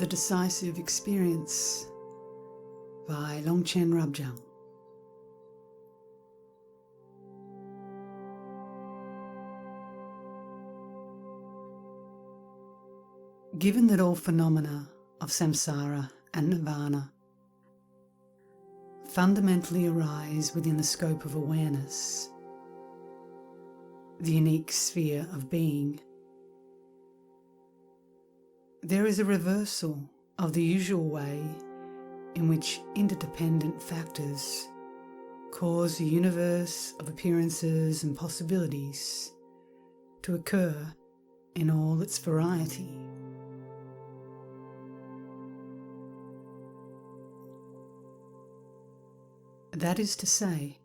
The Decisive Experience by Longchenpa. Given that all phenomena of samsara and nirvana fundamentally arise within the scope of awareness, the unique sphere of being, there is a reversal of the usual way in which interdependent factors cause a universe of appearances and possibilities to occur in all its variety. That is to say,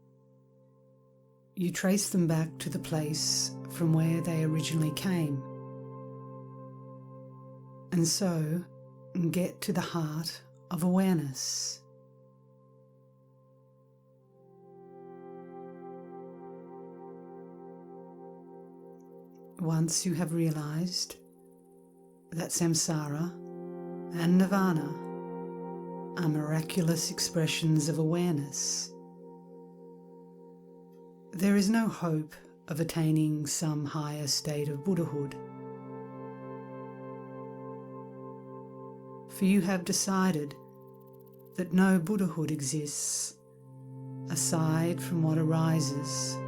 you trace them back to the place from where they originally came, and so get to the heart of awareness. Once you have realized that samsara and nirvana are miraculous expressions of awareness, there is no hope of attaining some higher state of Buddhahood. For you have decided that no Buddhahood exists aside from what arises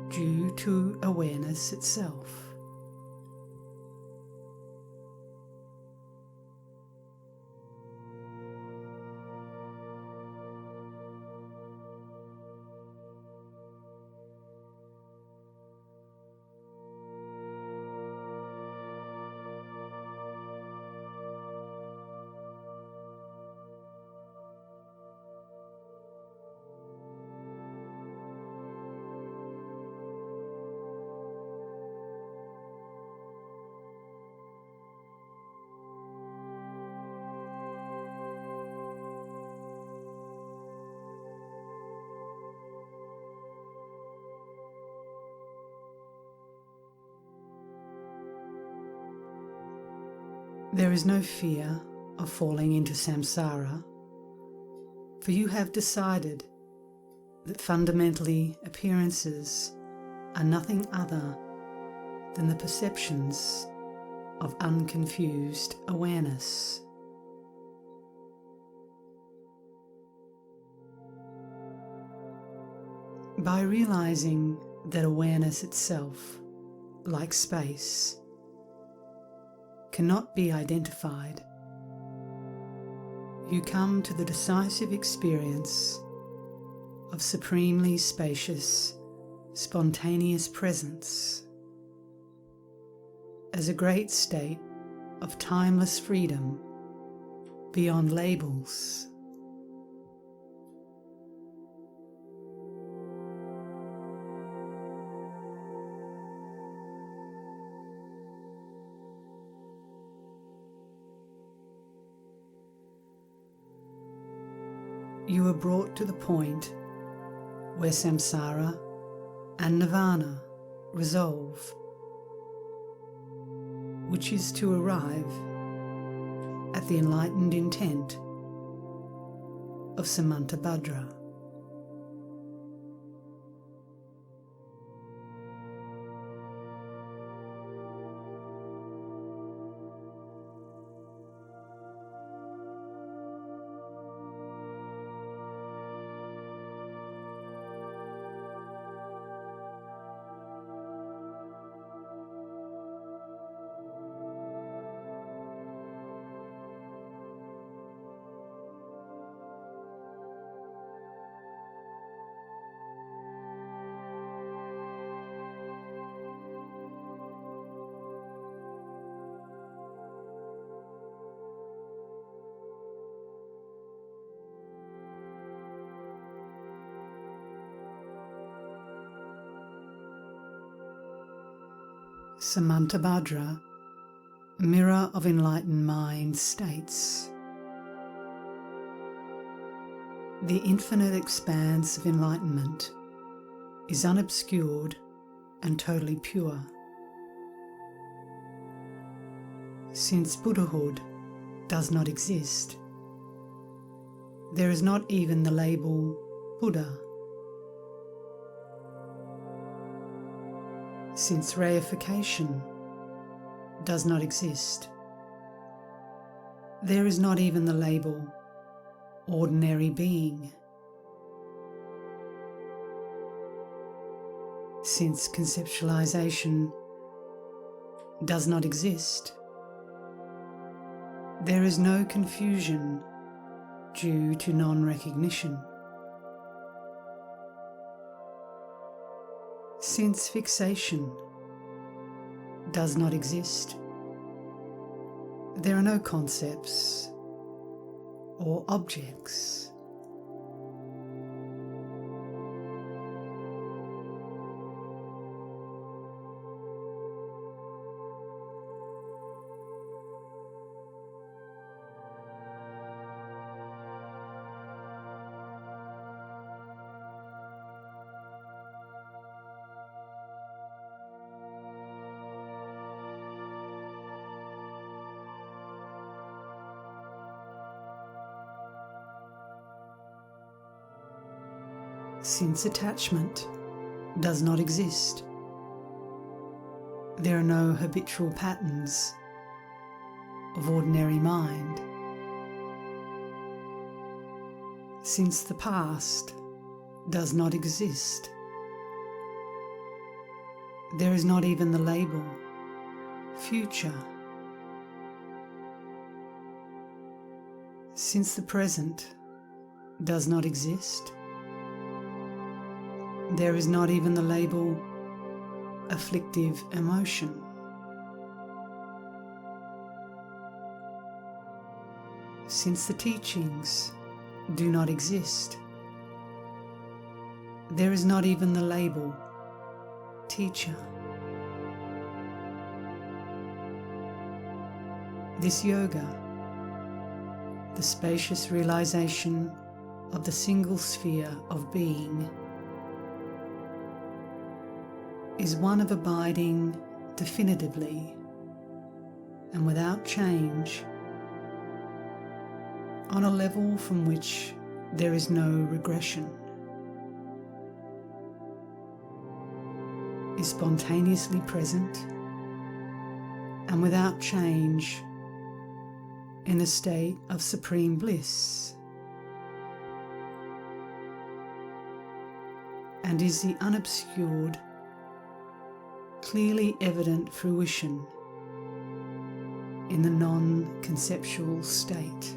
due to awareness itself. There is no fear of falling into samsara, for you have decided that fundamentally appearances are nothing other than the perceptions of unconfused awareness. By realizing that awareness itself, like space, cannot be identified, you come to the decisive experience of supremely spacious, spontaneous presence as a great state of timeless freedom beyond labels. You are brought to the point where samsara and nirvana resolve, which is to arrive at the enlightened intent of Samantabhadra. Samantabhadra, Mirror of Enlightened Mind, states, the infinite expanse of enlightenment is unobscured and totally pure. Since Buddhahood does not exist. There is not even the label Buddha. Since reification does not exist, there is not even the label ordinary being. Since conceptualization does not exist, there is no confusion due to non-recognition. Since fixation does not exist, there are no concepts or objects. Since attachment does not exist, there are no habitual patterns of ordinary mind. Since the past does not exist, there is not even the label future. Since the present does not exist, there is not even the label afflictive emotion. Since the teachings do not exist, there is not even the label teacher. This yoga, the spacious realization of the single sphere of being, is one of abiding definitively and without change on a level from which there is no regression, is spontaneously present and without change in a state of supreme bliss, and is the unobscured, clearly evident fruition in the non-conceptual state.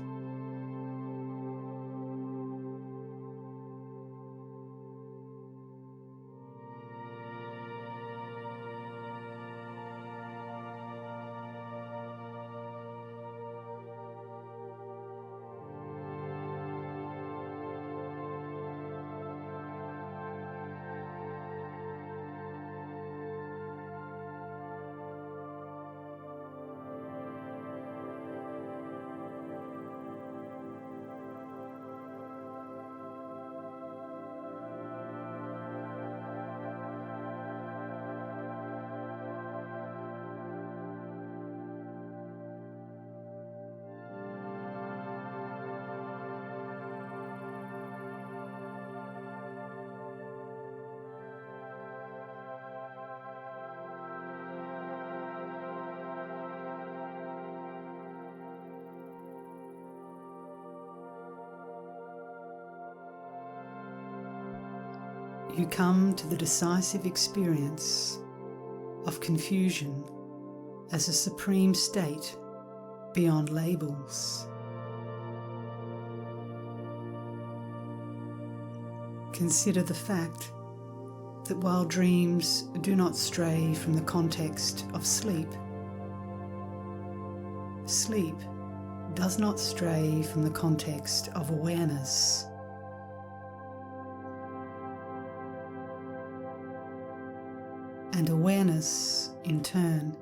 You come to the decisive experience of confusion as a supreme state beyond labels. Consider the fact that while dreams do not stray from the context of sleep, sleep does not stray from the context of awareness. And awareness, in turn,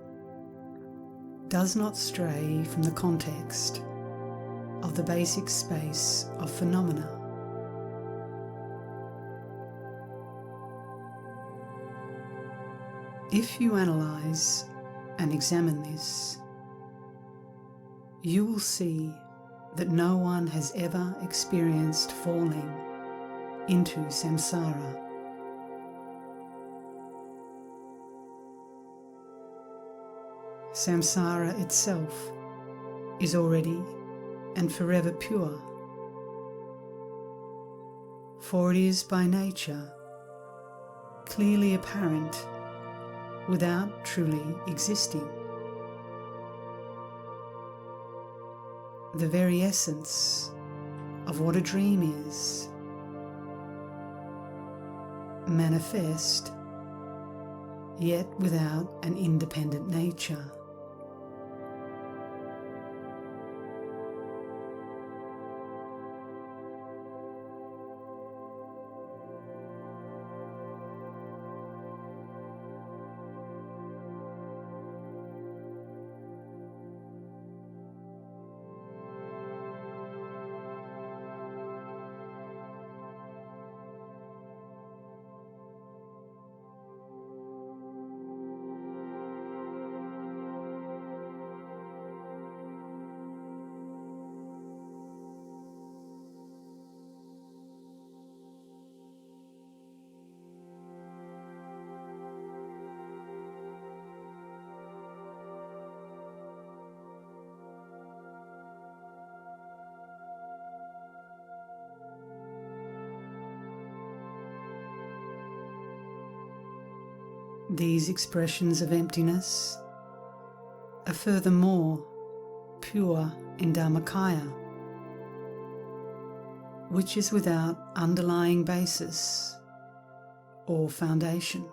does not stray from the context of the basic space of phenomena. If you analyze and examine this, you will see that no one has ever experienced falling into samsara. Samsara itself is already and forever pure, for it is by nature clearly apparent without truly existing. The very essence of what a dream is, manifest, yet without an independent nature. These expressions of emptiness are furthermore pure in Dharmakaya, which is without underlying basis or foundation.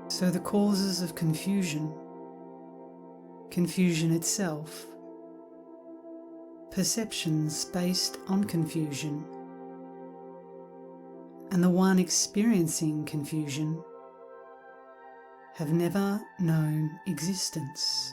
So the causes of confusion, confusion itself, perceptions based on confusion, and the one experiencing confusion have never known existence.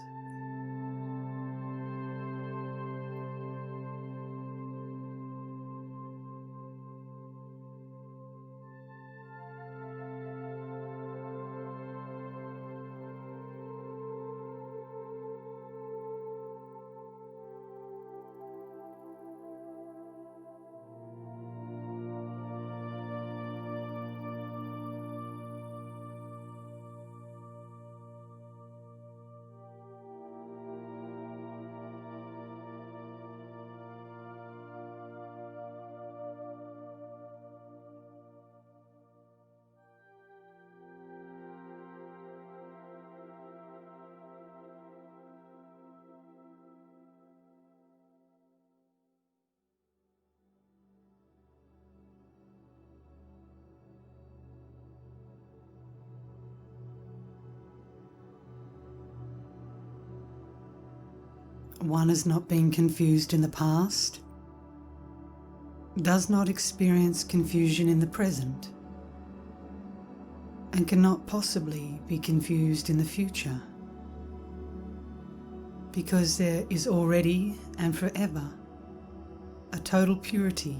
One has not been confused in the past, does not experience confusion in the present, and cannot possibly be confused in the future, because there is already and forever a total purity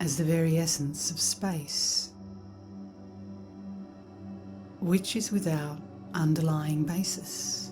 as the very essence of space, which is without underlying basis.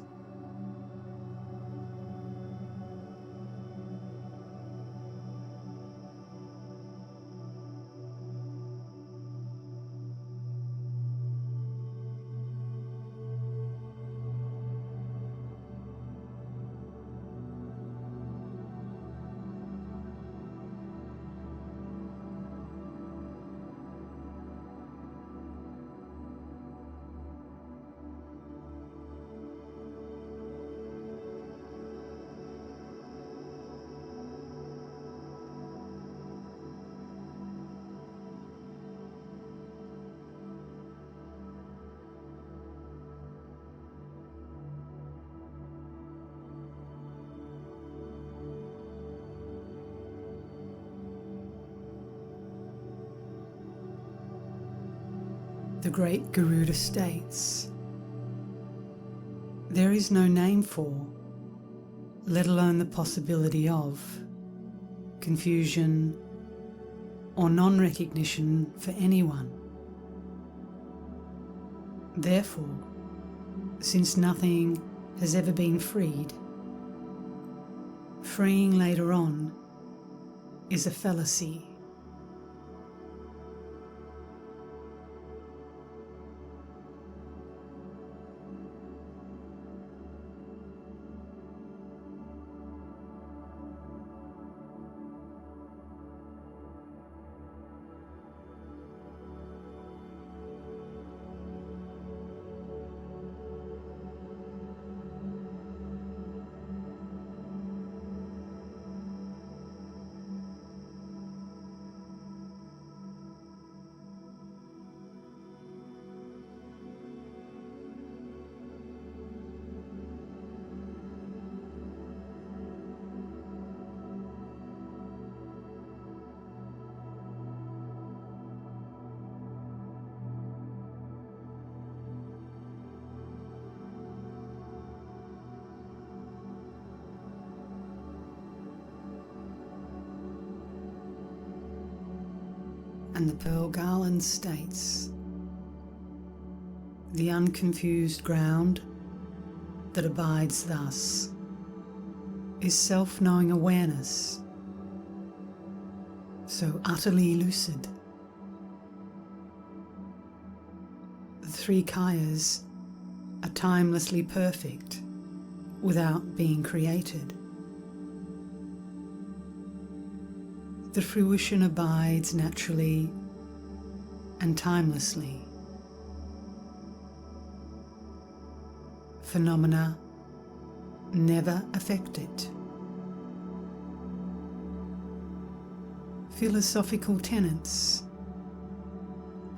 The great Garuda states, "There is no name for, let alone the possibility of, confusion or non-recognition for anyone. Therefore, since nothing has ever been freed. Freeing later on is a fallacy. And the pearl garland states, the unconfused ground that abides thus is self-knowing awareness, so utterly lucid. The three kayas are timelessly perfect without being created. The fruition abides naturally and timelessly. Phenomena never affect it. Philosophical tenets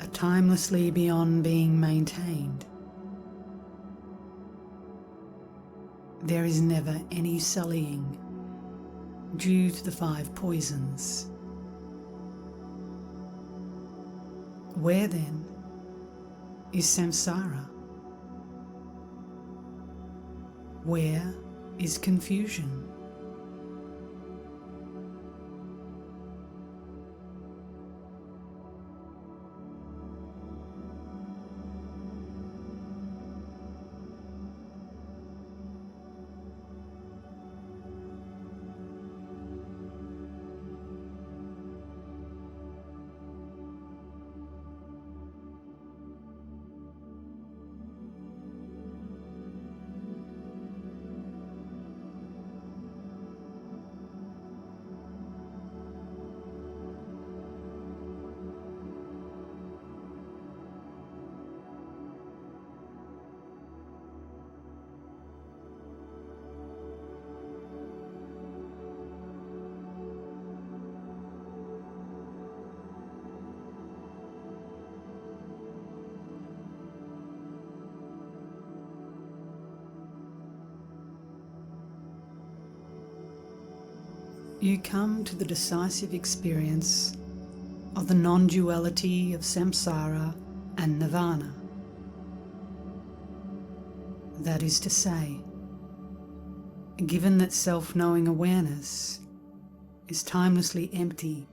are timelessly beyond being maintained. There is never any sullying due to the 5 poisons. Where then is samsara? Where is confusion? You come to the decisive experience of the non-duality of samsara and nirvana. That is to say, given that self-knowing awareness is timelessly empty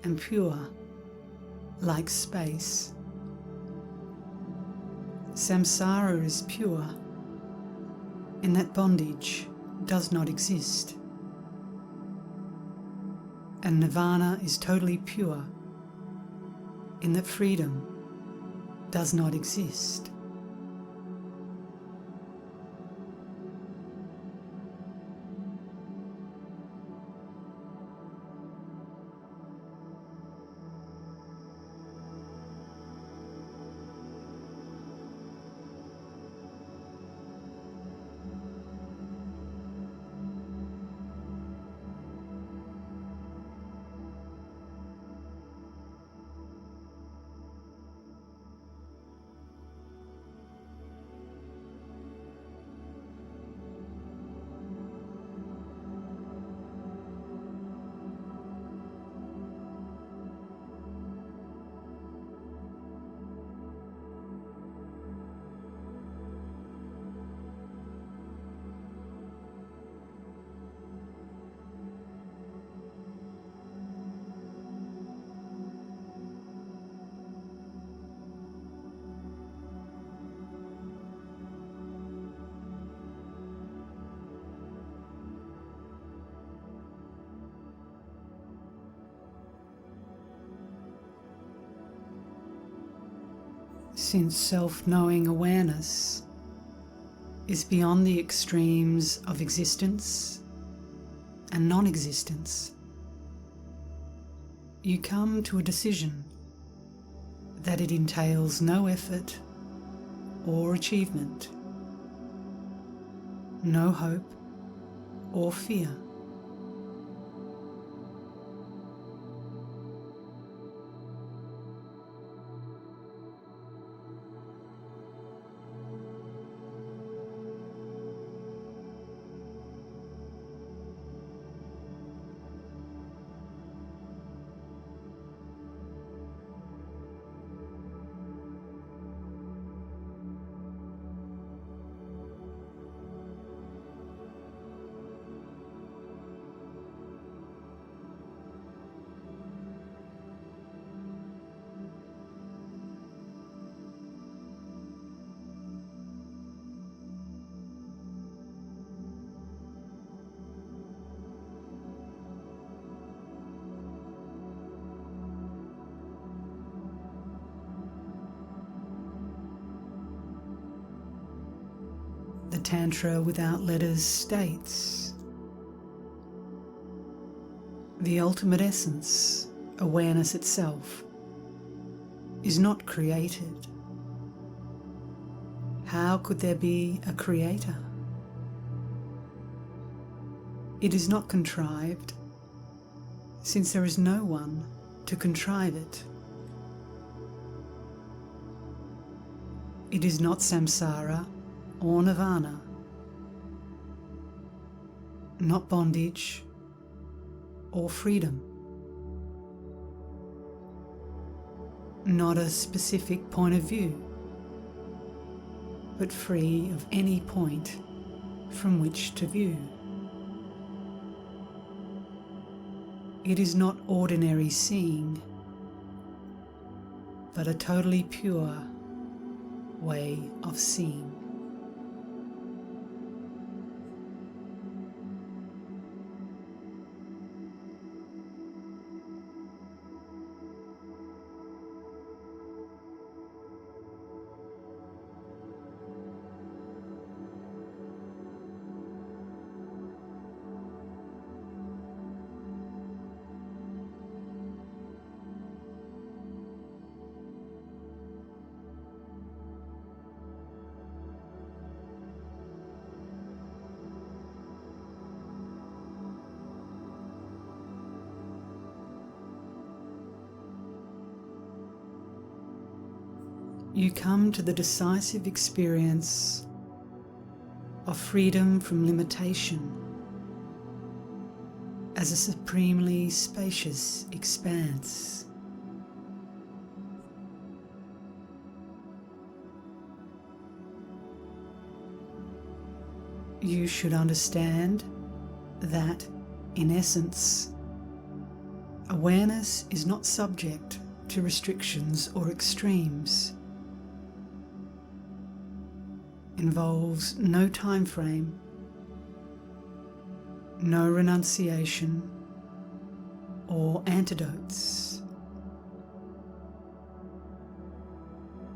and pure like space, samsara is pure in that bondage does not exist. And nirvana is totally pure in that freedom does not exist. since self-knowing awareness is beyond the extremes of existence and non-existence, you come to a decision that it entails no effort or achievement, no hope or fear. The Tantra without letters states, the ultimate essence, awareness itself, is not created. How could there be a creator? It is not contrived, since there is no one to contrive it. It is not samsara or nirvana, not bondage or freedom, not a specific point of view, but free of any point from which to view. It is not ordinary seeing, but a totally pure way of seeing. You come to the decisive experience of freedom from limitation as a supremely spacious expanse. You should understand that, in essence, awareness is not subject to restrictions or extremes, involves no time frame, no renunciation or antidotes,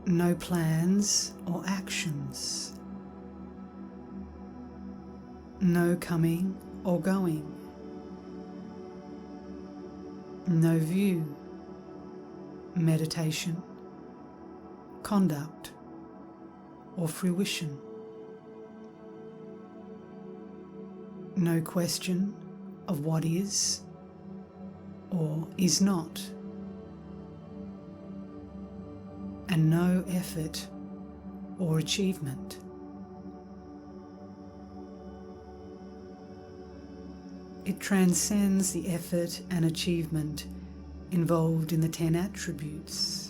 no plans or actions, no coming or going, no view, meditation, conduct, or fruition. No question of what is or is not, and no effort or achievement. It transcends the effort and achievement involved in the 10 attributes.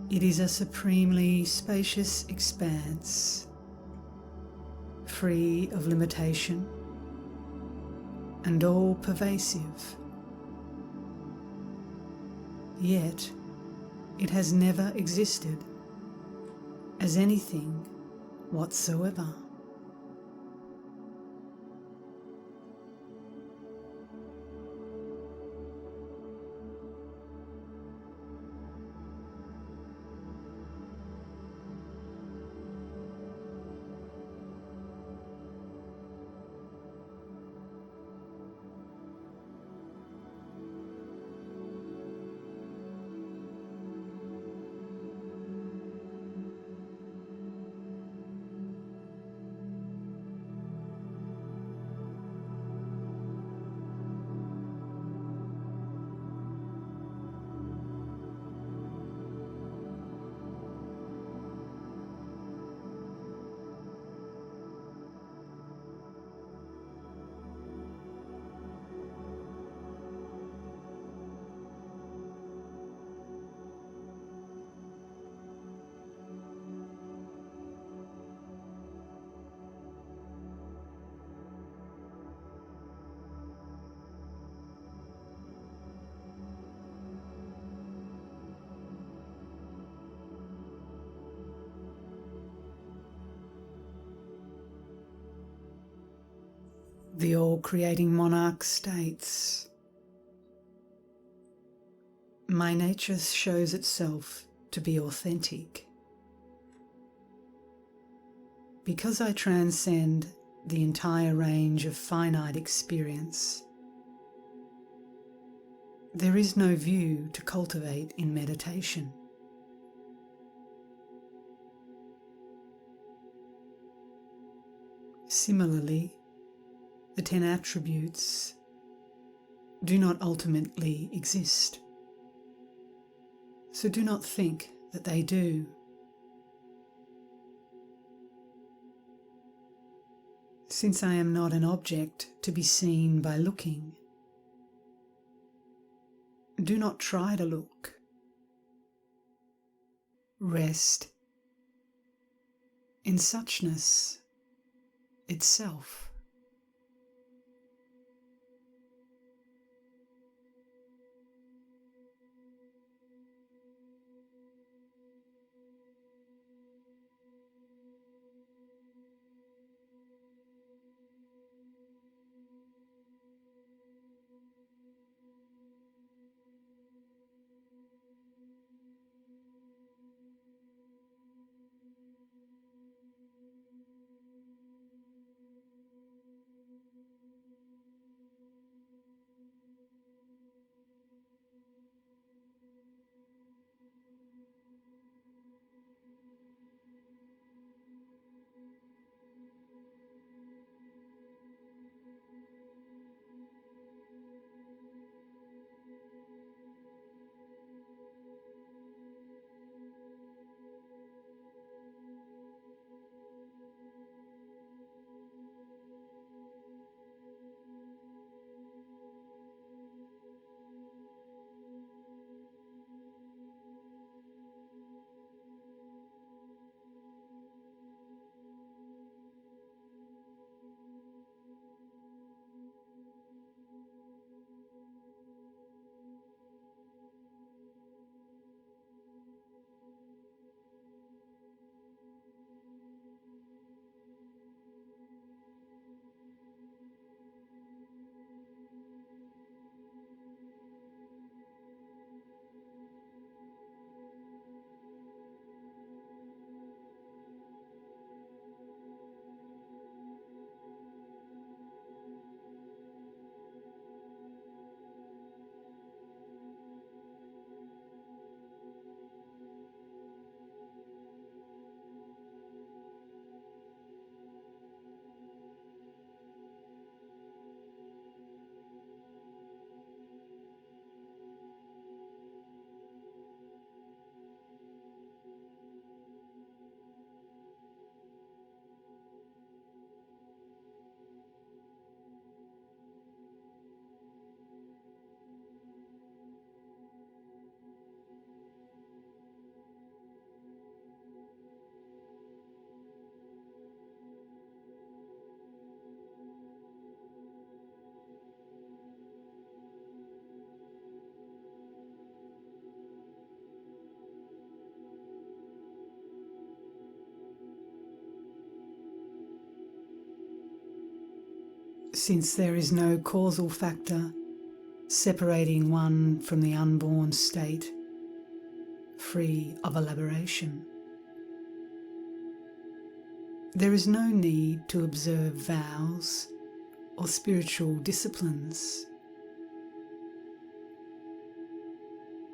It is a supremely spacious expanse, free of limitation and all-pervasive. Yet, it has never existed as anything whatsoever. The all-creating monarch states, "My nature shows itself to be authentic. Because I transcend the entire range of finite experience, there is no view to cultivate in meditation. Similarly, the 10 attributes do not ultimately exist, so do not think that they do. Since I am not an object to be seen by looking, do not try to look. Rest in suchness itself." Since there is no causal factor separating one from the unborn state, free of elaboration, there is no need to observe vows or spiritual disciplines,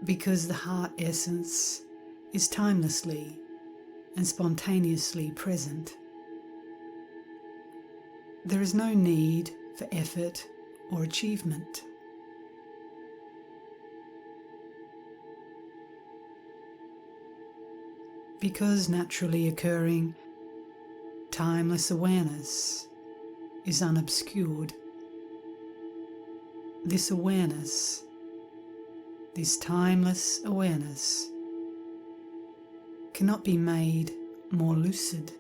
because the heart essence is timelessly and spontaneously present. There is no need for effort or achievement. Because naturally occurring, timeless awareness is unobscured. This awareness, this timeless awareness, cannot be made more lucid.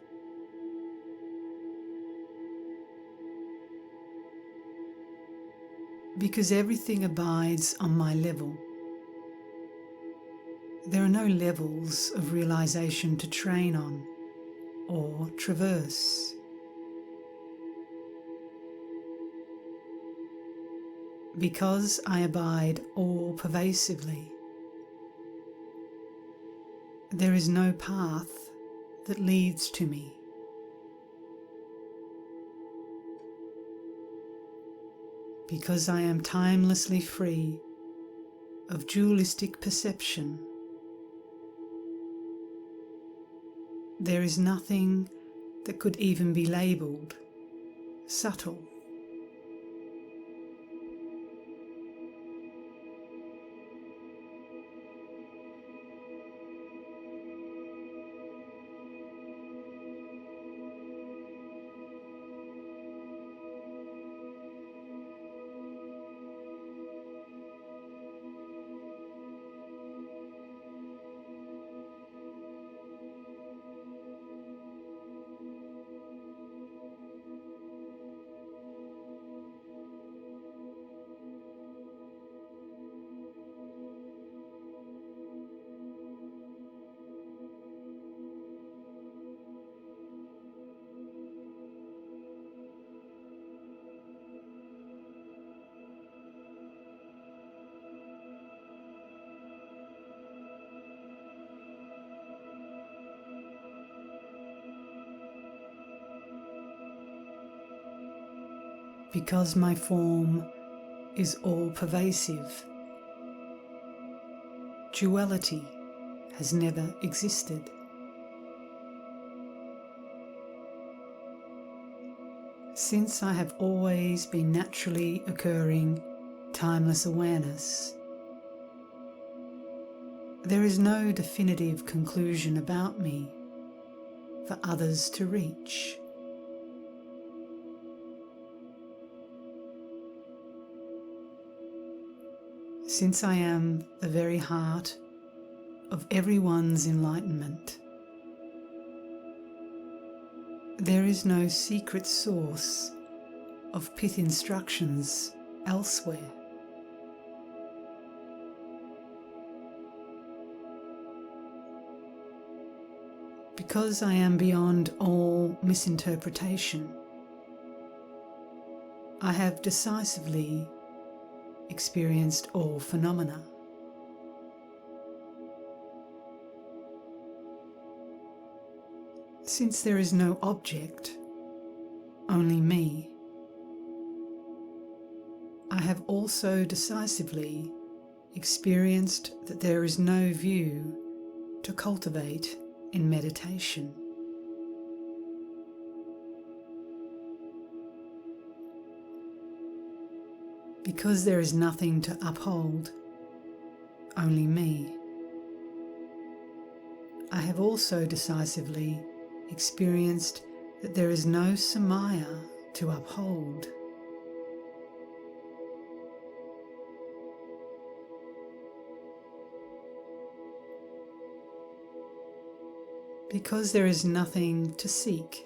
Because everything abides on my level. There are no levels of realization to train on or traverse. because I abide all pervasively. There is no path that leads to me. Because I am timelessly free of dualistic perception, there is nothing that could even be labelled subtle. Because my form is all-pervasive, duality has never existed. Since I have always been naturally occurring, timeless awareness, there is no definitive conclusion about me for others to reach. Since I am the very heart of everyone's enlightenment, there is no secret source of pith instructions elsewhere. Because I am beyond all misinterpretation, I have decisively experienced all phenomena. Since there is no object, only me, I have also decisively experienced that there is no view to cultivate in meditation. Because there is nothing to uphold, only me, I have also decisively experienced that there is no samaya to uphold. Because there is nothing to seek,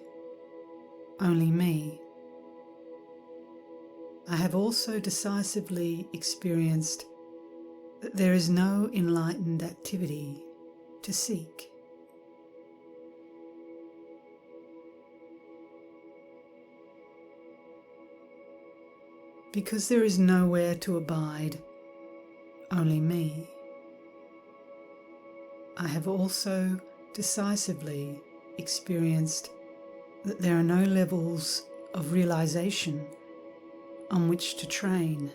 only me, I have also decisively experienced that there is no enlightened activity to seek. Because there is nowhere to abide, only me, I have also decisively experienced that there are no levels of realization on which to train.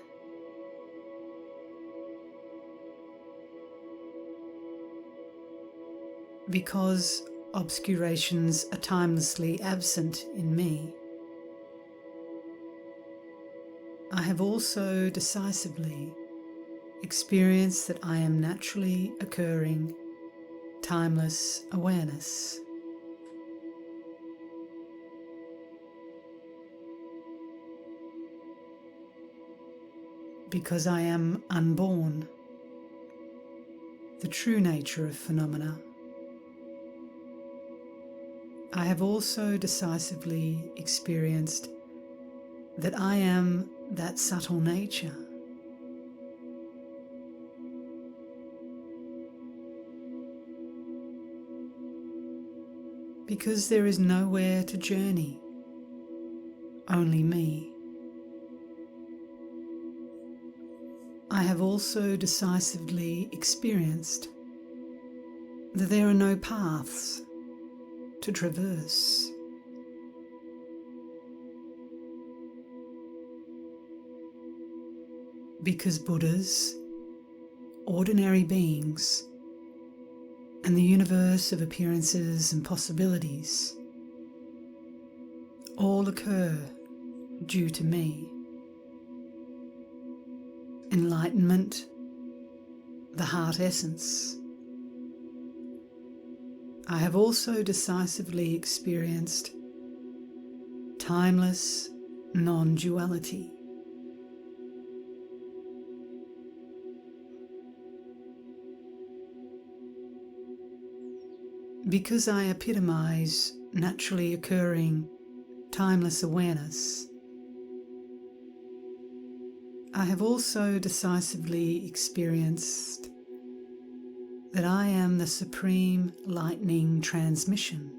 Because obscurations are timelessly absent in me, I have also decisively experienced that I am naturally occurring, timeless awareness. Because I am unborn, the true nature of phenomena, I have also decisively experienced that I am that subtle nature. Because there is nowhere to journey, only me, I have also decisively experienced that there are no paths to traverse. Because Buddhas, ordinary beings, and the universe of appearances and possibilities all occur due to me. Enlightenment, the heart essence. I have also decisively experienced timeless non-duality. Because I epitomize naturally occurring timeless awareness, I have also decisively experienced that I am the supreme lightning transmission.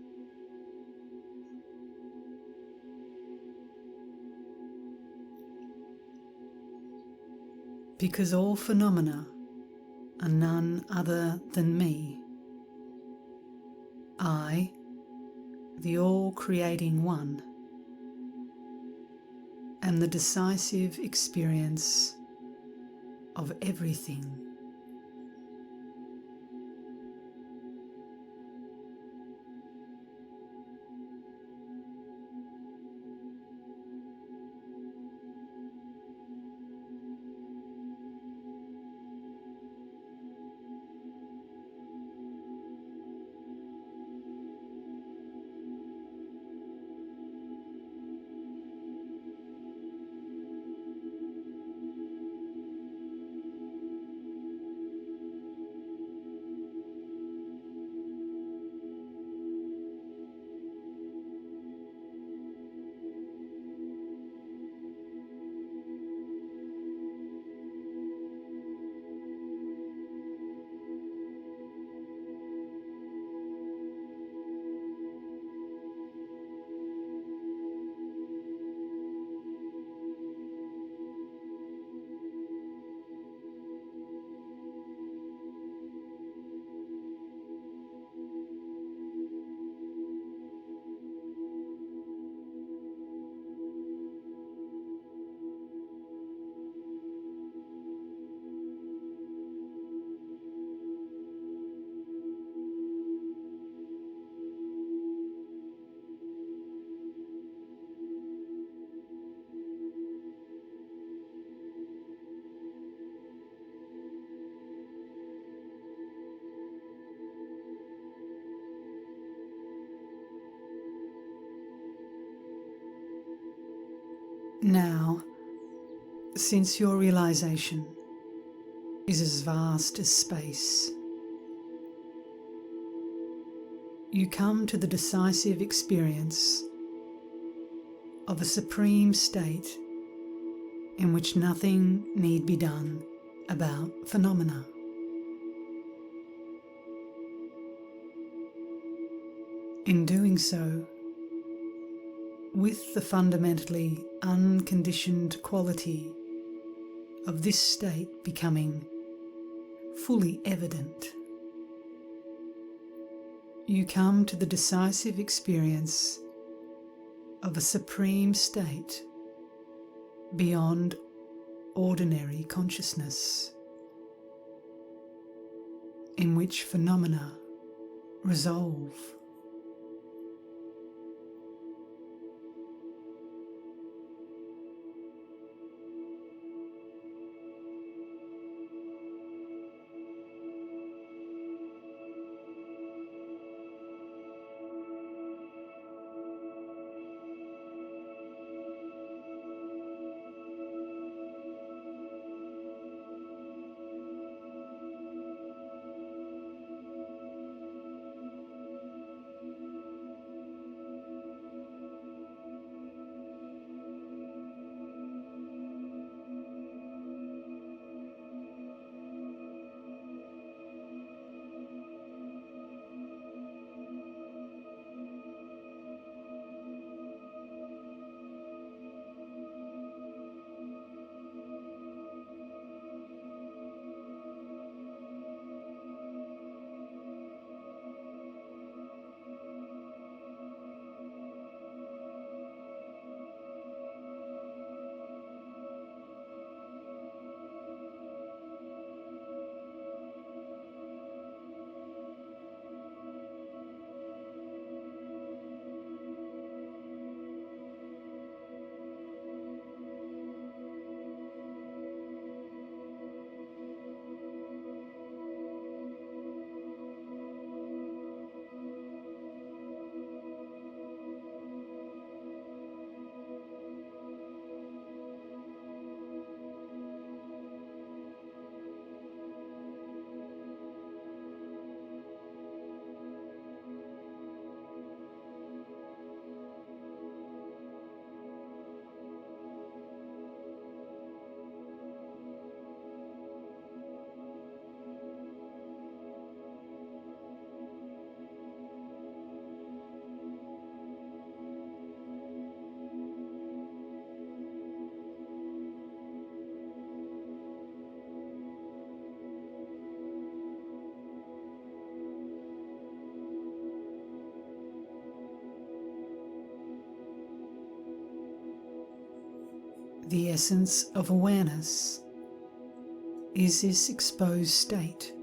Because all phenomena are none other than me, I, the all-creating one, am the decisive experience of everything. Now, since your realization is as vast as space, you come to the decisive experience of a supreme state in which nothing need be done about phenomena. In doing so, with the fundamentally unconditioned quality of this state becoming fully evident, you come to the decisive experience of a supreme state beyond ordinary consciousness, in which phenomena resolve. The essence of awareness is this exposed state,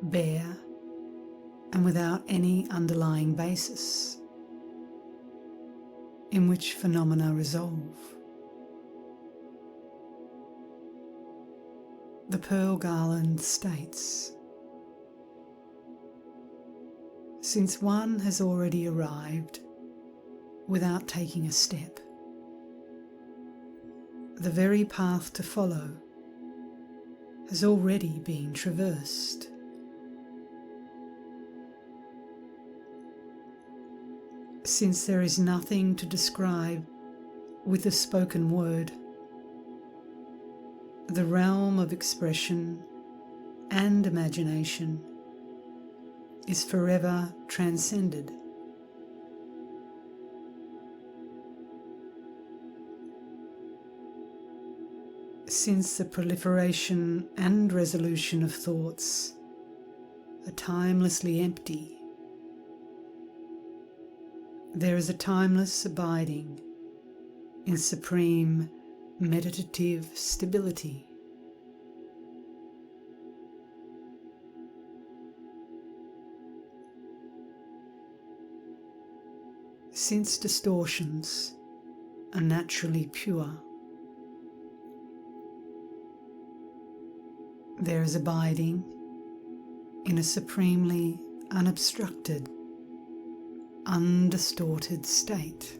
bare and without any underlying basis, in which phenomena resolve. The Pearl Garland states, since one has already arrived without taking a step, the very path to follow has already been traversed. Since there is nothing to describe with the spoken word, the realm of expression and imagination is forever transcended. Since the proliferation and resolution of thoughts are timelessly empty, there is a timeless abiding in supreme meditative stability. Since distortions are naturally pure, there is abiding in a supremely unobstructed, undistorted state.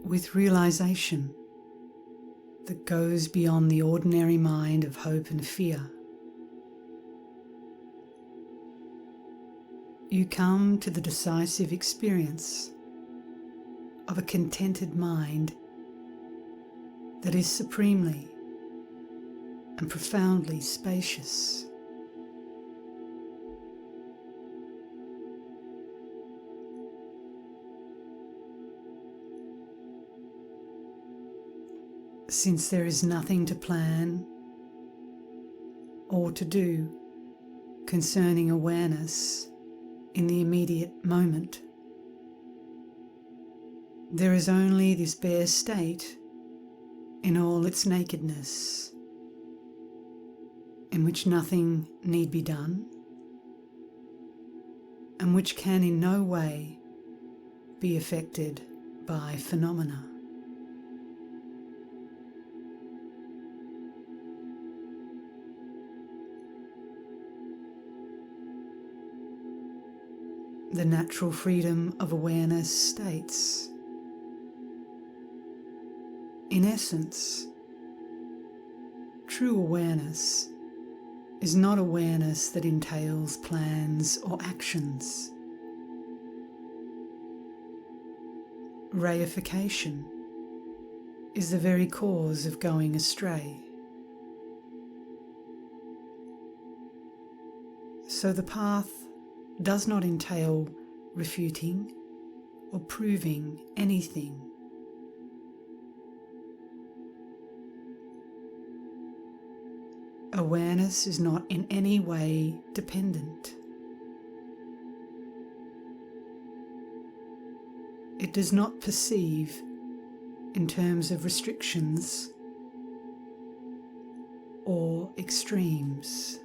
With realization that goes beyond the ordinary mind of hope and fear, you come to the decisive experience of a contented mind that is supremely and profoundly spacious. since there is nothing to plan or to do concerning awareness in the immediate moment. There is only this bare state in all its nakedness, in which nothing need be done, and which can in no way be affected by phenomena. The natural freedom of awareness states, in essence, true awareness is not awareness that entails plans or actions. Reification is the very cause of going astray. So the path does not entail refuting or proving anything. Awareness is not in any way dependent. It does not perceive in terms of restrictions or extremes.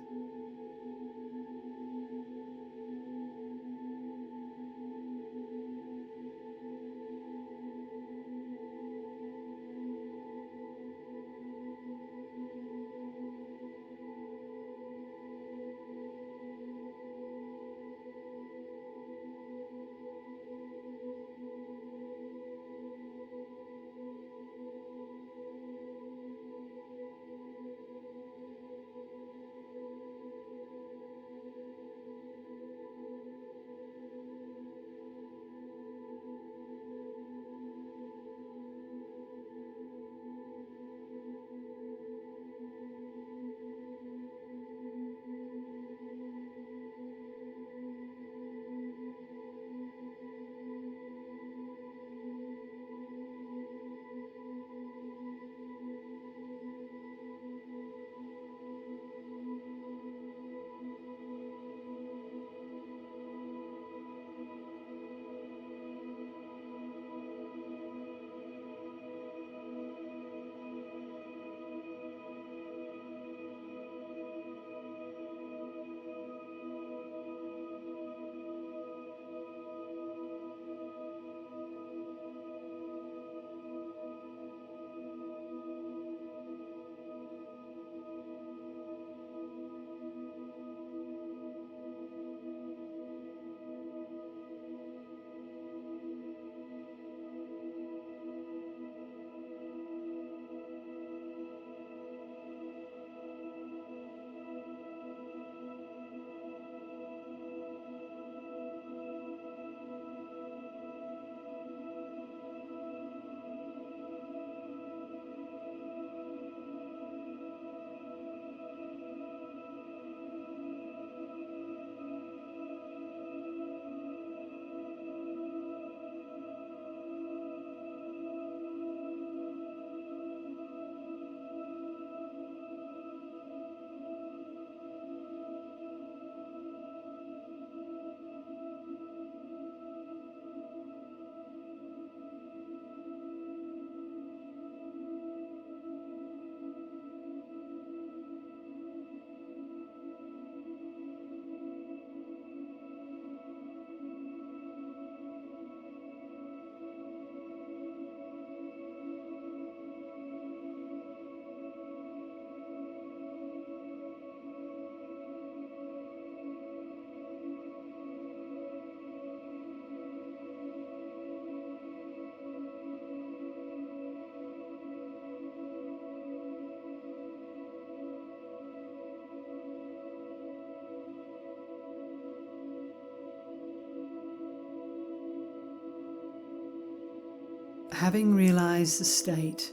Having realized the state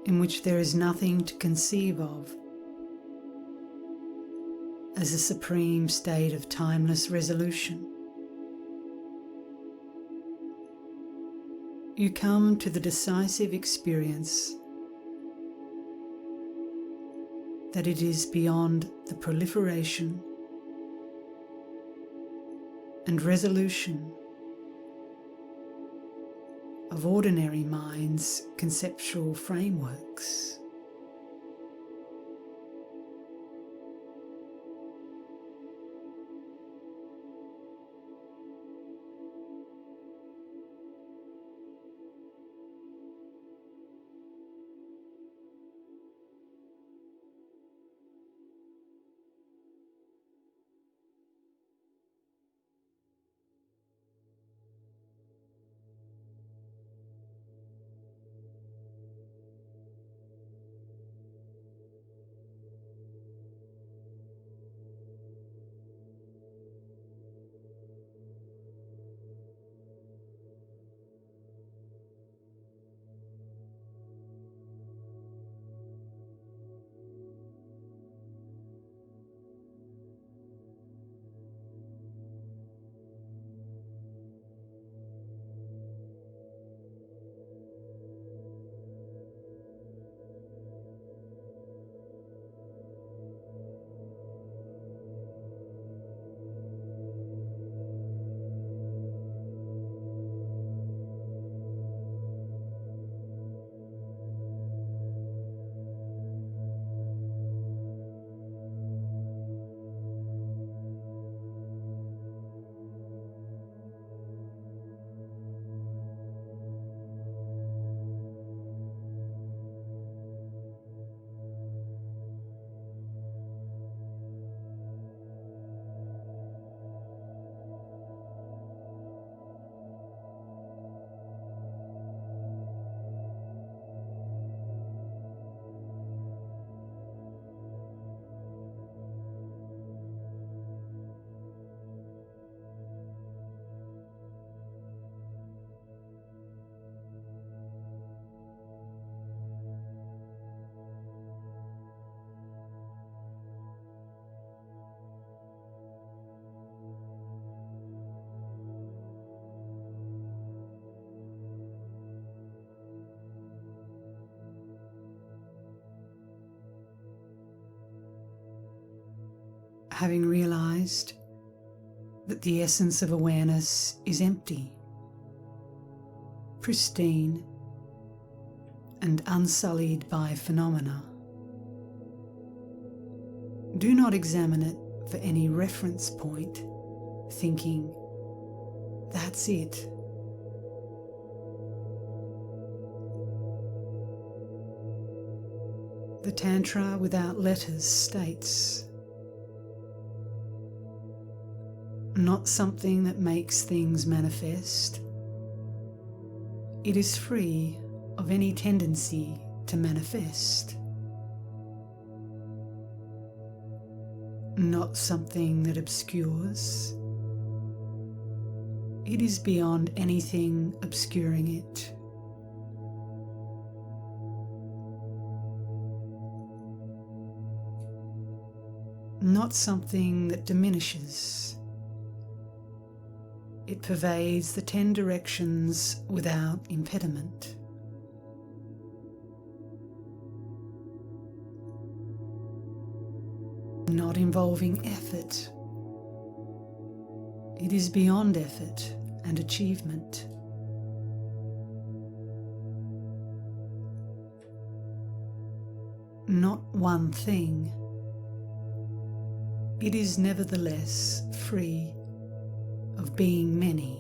in which there is nothing to conceive of as a supreme state of timeless resolution, you come to the decisive experience that it is beyond the proliferation and resolution of ordinary minds' conceptual frameworks. Having realized that the essence of awareness is empty, pristine, and unsullied by phenomena, do not examine it for any reference point, thinking, "That's it." The Tantra without letters states, not something that makes things manifest. It is free of any tendency to manifest. Not something that obscures. It is beyond anything obscuring it. Not something that diminishes. It pervades the 10 directions without impediment. Not involving effort. It is beyond effort and achievement. Not one thing. It is nevertheless free of being many.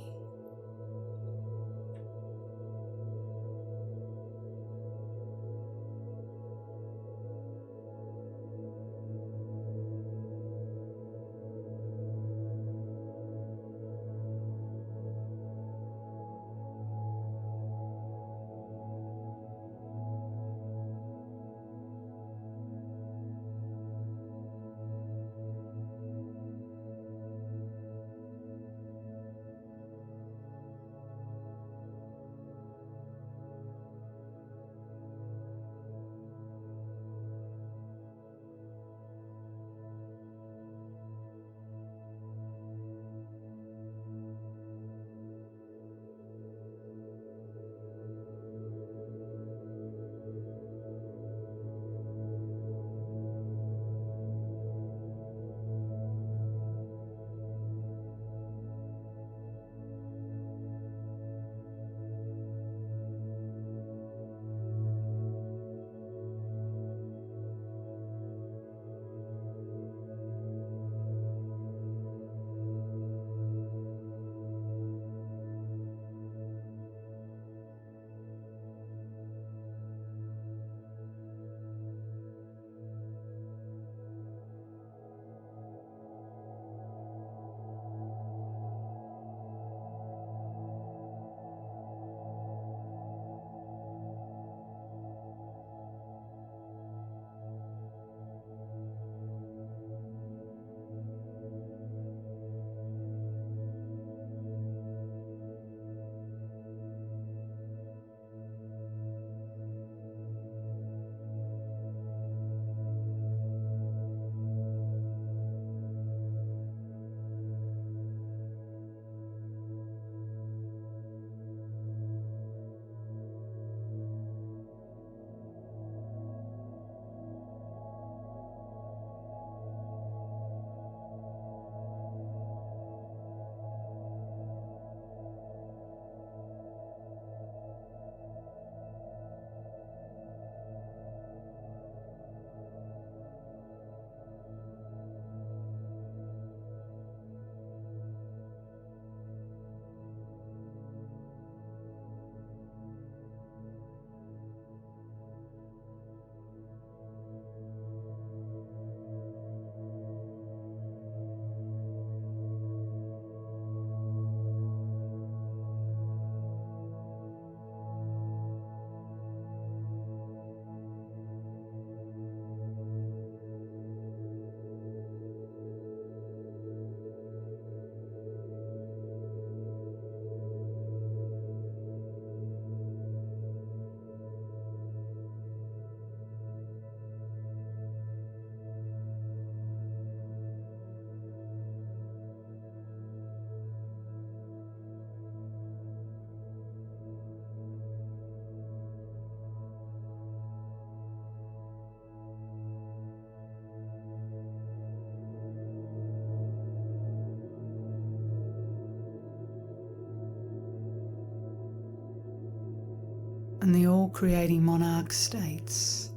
and the all-creating monarch states,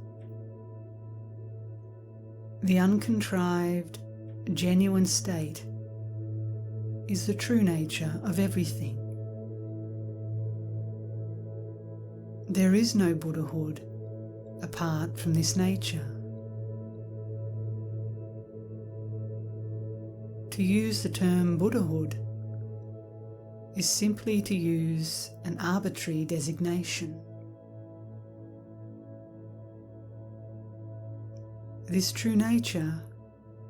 the uncontrived, genuine state is the true nature of everything. There is no Buddhahood apart from this nature. To use the term Buddhahood is simply to use an arbitrary designation. This true nature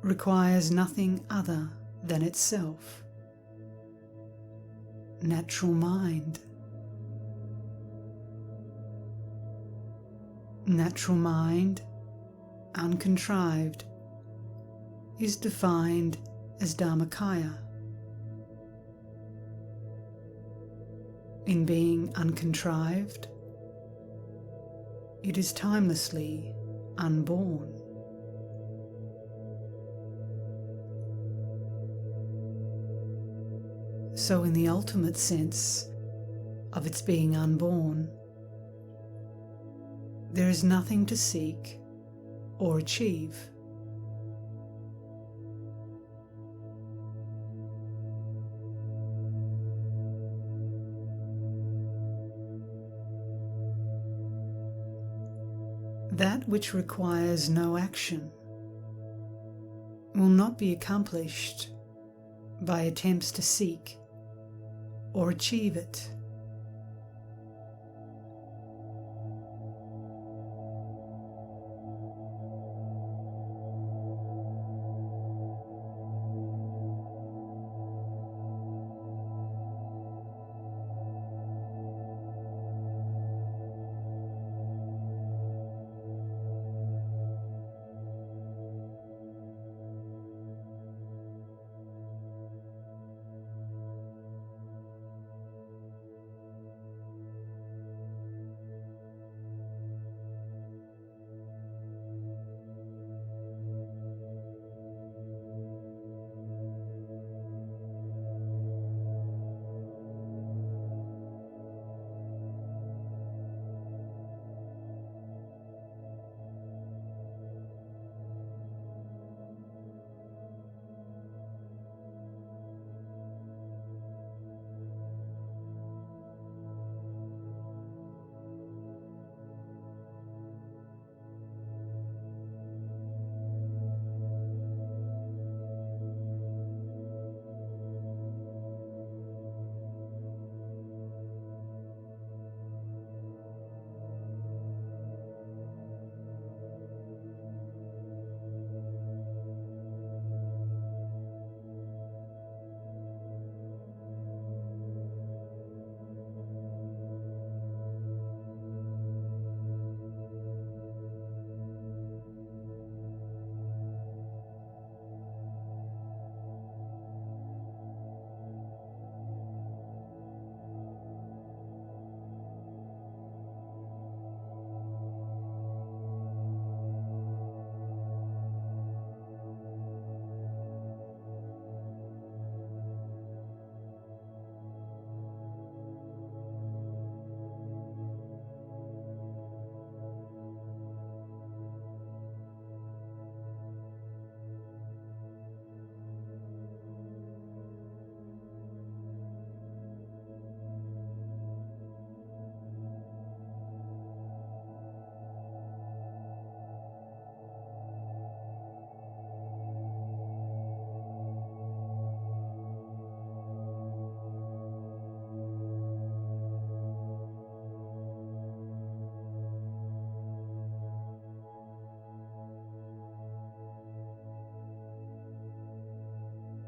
requires nothing other than itself. Natural mind. Natural mind, uncontrived, is defined as Dharmakaya. In being uncontrived, it is timelessly unborn. So in the ultimate sense of its being unborn, there is nothing to seek or achieve. That which requires no action will not be accomplished by attempts to seek or achieve it.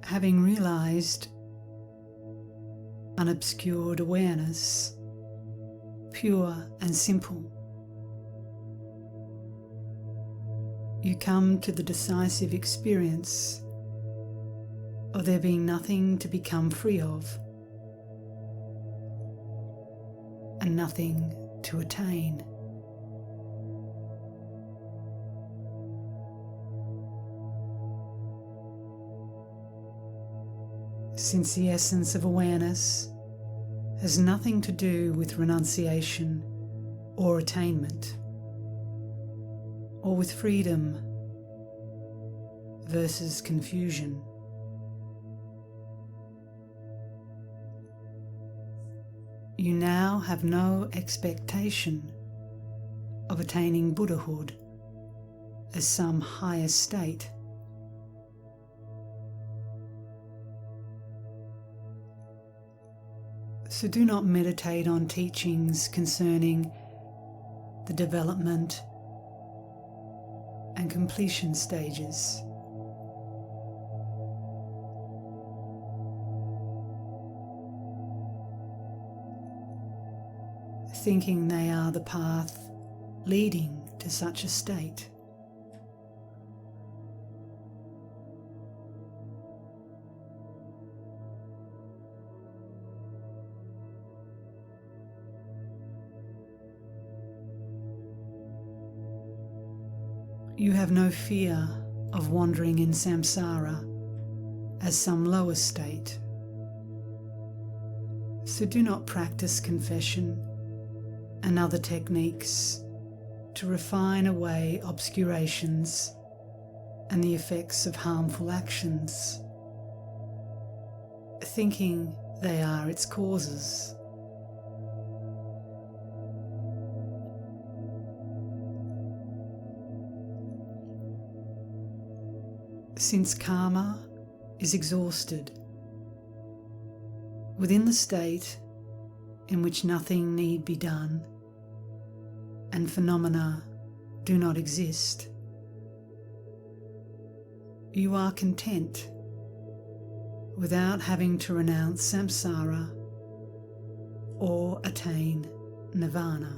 Having realized unobscured awareness, pure and simple, you come to the decisive experience of there being nothing to become free of and nothing to attain. Since the essence of awareness has nothing to do with renunciation or attainment, or with freedom versus confusion. You now have no expectation of attaining Buddhahood as some higher state. So do not meditate on teachings concerning the development and completion stages. Thinking they are the path leading to such a state. You have no fear of wandering in samsara as some lower state. So do not practice confession and other techniques to refine away obscurations and the effects of harmful actions, thinking they are its causes. Since karma is exhausted, within the state in which nothing need be done and phenomena do not exist, you are content without having to renounce samsara or attain nirvana.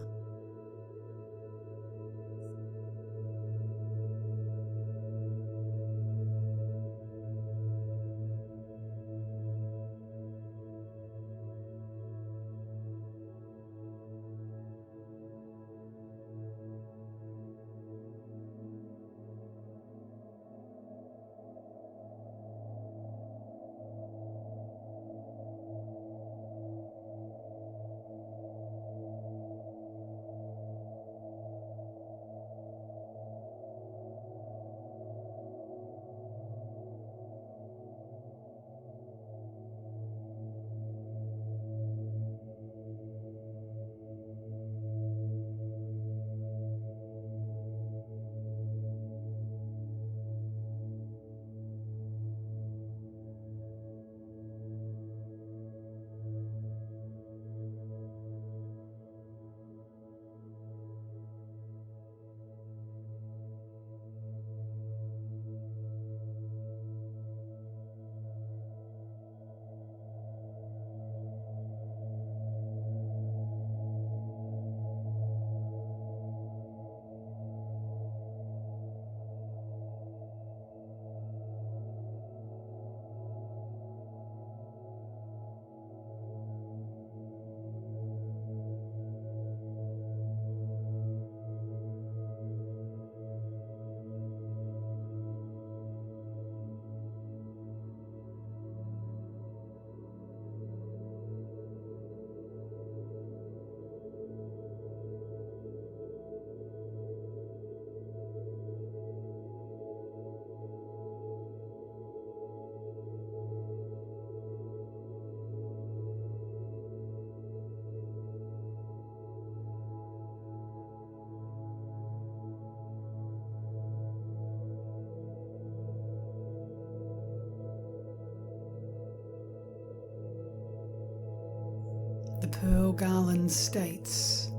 The Pearl Garland states,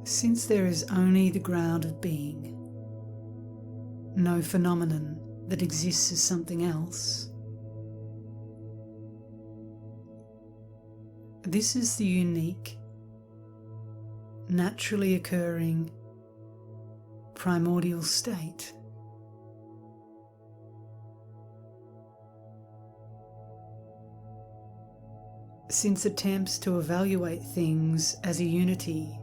since there is only the ground of being, no phenomenon that exists as something else, this is the unique, naturally occurring, primordial state. Since attempts to evaluate things as a unity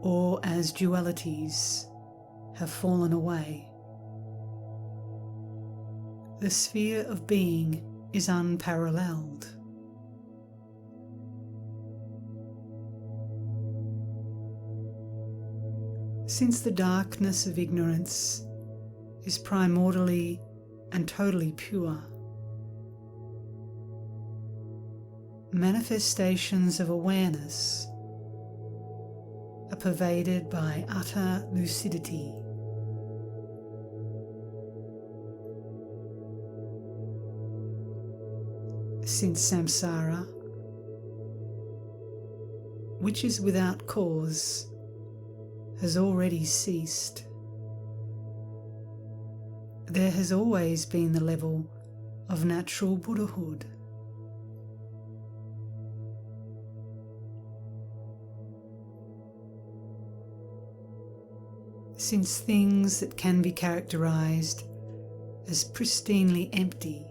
or as dualities have fallen away, the sphere of being is unparalleled. Since the darkness of ignorance is primordially and totally pure, manifestations of awareness are pervaded by utter lucidity. Since samsara, which is without cause, has already ceased, there has always been the level of natural Buddhahood. Since things that can be characterized as pristinely empty,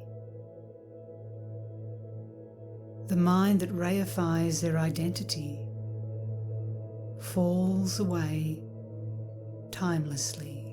the mind that reifies their identity falls away timelessly.